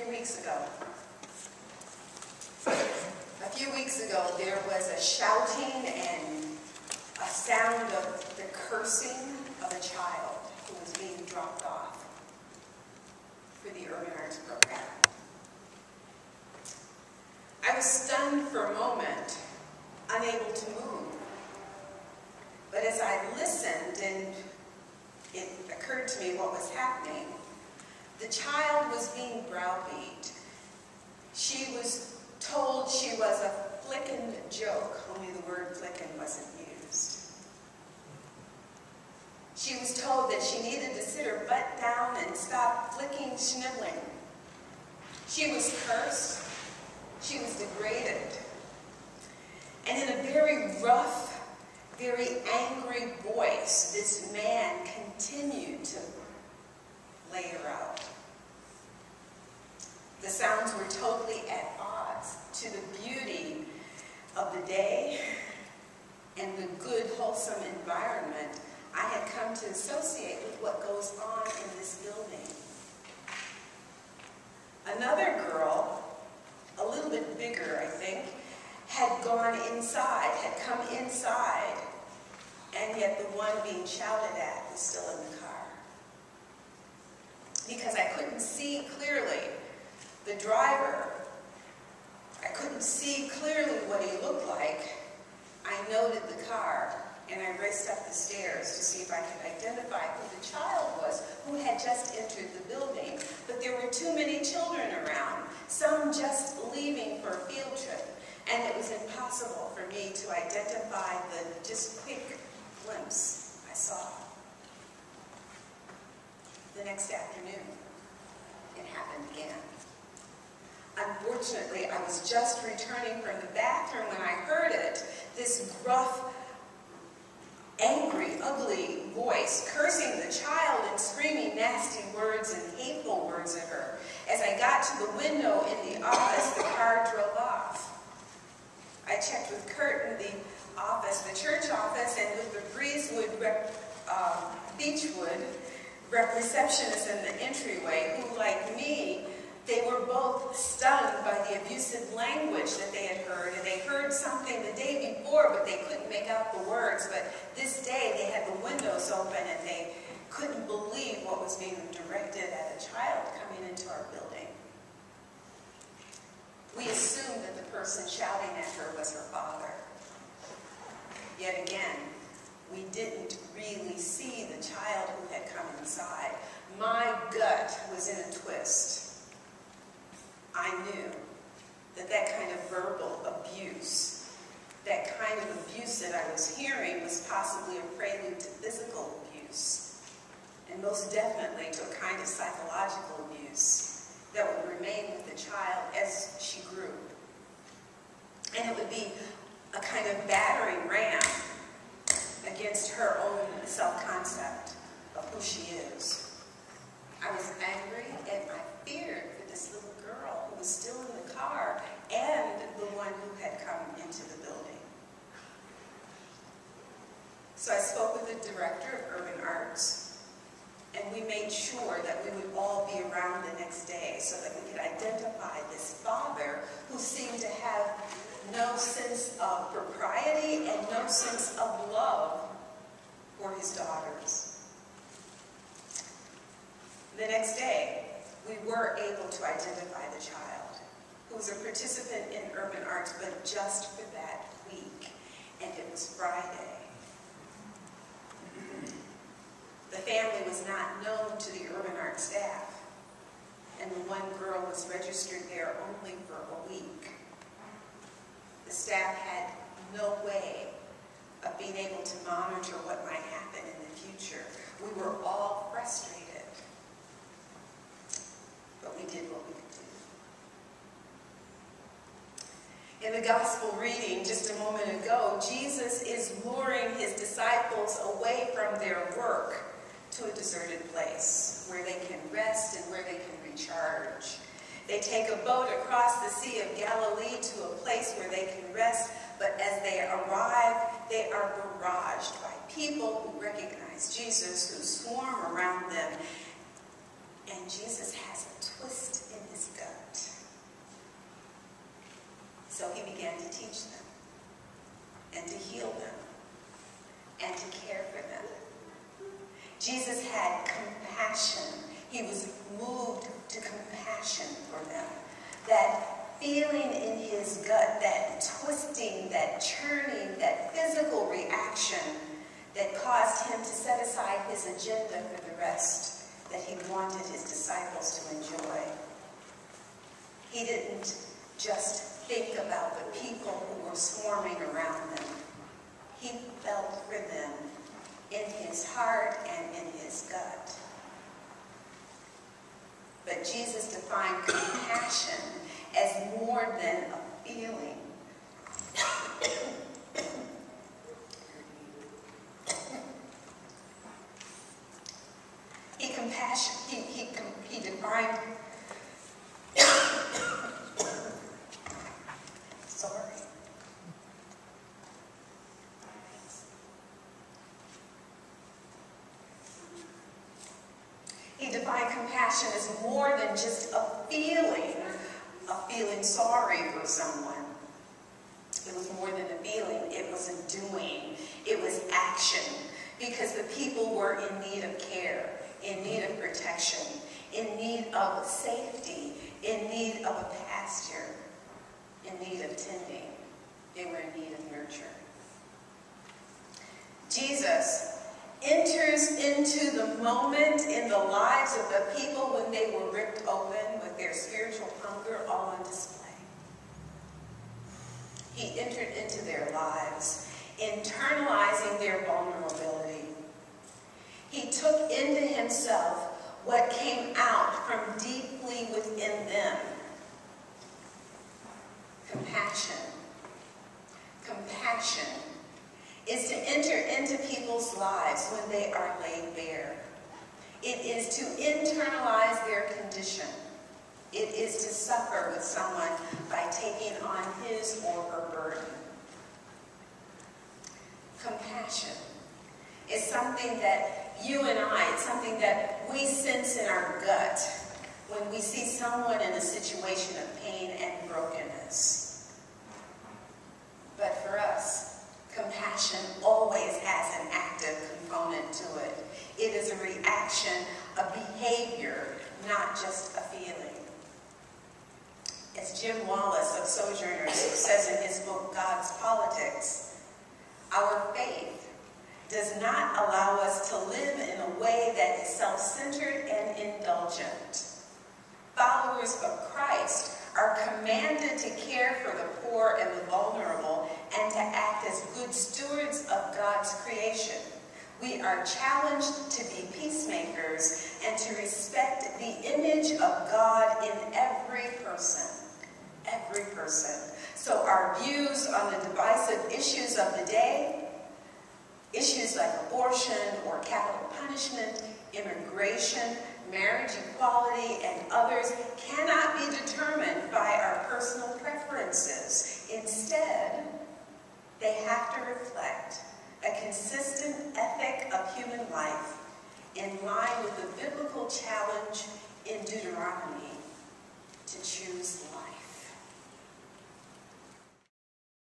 few weeks ago. A few weeks ago, there was a shouting and a sound of the cursing of a child who was being dropped off for the Urban Arts program. I was stunned for a moment, unable to move. But as I listened and it occurred to me what was happening, the child was being browbeat. She was told she was a flickin' joke, only the word flickin' wasn't used. She was told that she needed to sit her butt down and stop flicking schnibbling. She was cursed. She was degraded. And in a very rough, very angry voice, this man continued to lay her out. The sounds were totally at odds to the beauty of the day and the good, wholesome environment I had come to associate with what goes on in this building. Another girl, a little bit bigger, I think, had gone inside, had come inside, and yet the one being shouted at was still in the car. Because I couldn't see clearly the driver, I couldn't see clearly what he looked like, I noted the car, and I raced up the stairs to see if I could identify who the child was who had just entered the building. But there were too many children around, some just leaving for a field trip, and it was impossible for me to identify the just quick glimpse I saw. The next afternoon, it happened again. Unfortunately, I was just returning from the bathroom when I heard it, this gruff, angry, ugly voice cursing the child and screaming nasty words and hateful words at her. As I got to the window in the office, the car drove off. I checked with Kurt in the office, the church office, and with the Beechwood receptionist in the entryway, who, like me, they were both stunned by the abusive language that they had heard, and they heard something the day before, but they couldn't make out the words. But this day, they had the windows open, and they couldn't believe what was being directed at a child coming into our building. We assumed that the person shouting at her was her father. Yet again, we didn't really see the child who had come inside. My gut was in a twist. I knew that that kind of verbal abuse, that kind of abuse that I was hearing was possibly a prelude to physical abuse, and most definitely to a kind of psychological abuse that would remain with the child as she grew. And it would be a kind of battering ram against her own self-concept of who she is. I was angry and I feared for this little girl who was still in the car and the one who had come into the building. So I spoke with the director of Urban Arts, and we made sure that we would all be around the next day so that we could identify this father who seemed to have no sense of propriety and no sense of love for his daughters. The next day, we were able to identify the child, who was a participant in Urban Arts, but just for that week, and it was Friday. The family was not known to the Urban Arts staff, and the one girl was registered there only for a week. The staff had no way of being able to monitor what might happen in the future. We were all frustrated, but we did what we could do. In the gospel reading just a moment ago, Jesus is luring his disciples away from their work to a deserted place where they can rest and where they can recharge. They take a boat across the Sea of Galilee to a place where they can rest, but as they arrive, they are barraged by people who recognize Jesus, who swarm around them, and Jesus has a twist in his gut. compassion. He was moved to compassion for them. That feeling in his gut, that twisting, that churning, that physical reaction that caused him to set aside his agenda for the rest that he wanted his disciples to enjoy. He didn't just think about the people who were swarming around them. He felt for them in his heart and in his gut. But Jesus defined compassion as more than a feeling. He defined He defined compassion as more than just a feeling sorry for someone. It was more than a feeling. It was a doing. It was action. Because the people were in need of care, in need of protection, in need of safety, in need of a pasture, in need of tending. They were in need of nurture. Jesus enters into the moment in the lives of the people when they were ripped open with their spiritual hunger all on display. He entered into their lives, internalizing their vulnerability. He took into himself what came out from deeply within them. Compassion. Compassion is to enter into people's lives when they are laid bare. It is to internalize their condition. It is to suffer with someone by taking on his or her burden. Compassion is something that you and I, it's something that we sense in our gut when we see someone in a situation of pain and brokenness. But for us, compassion always has an active component to it. It is a reaction, a behavior, not just a feeling. As Jim Wallace of Sojourners says in his book, God's Politics, our faith does not allow us to live in a way that is self-centered and indulgent. Followers of Christ are commanded to care for the poor and the vulnerable and to act as good stewards of God's creation. We are challenged to be peacemakers and to respect the image of God in every person. Every person. So our views on the divisive issues of the day, issues like abortion or capital punishment, immigration, marriage equality, and others cannot be determined by our personal preferences. Instead, they have to reflect a consistent ethic of human life in line with the biblical challenge in Deuteronomy to choose life.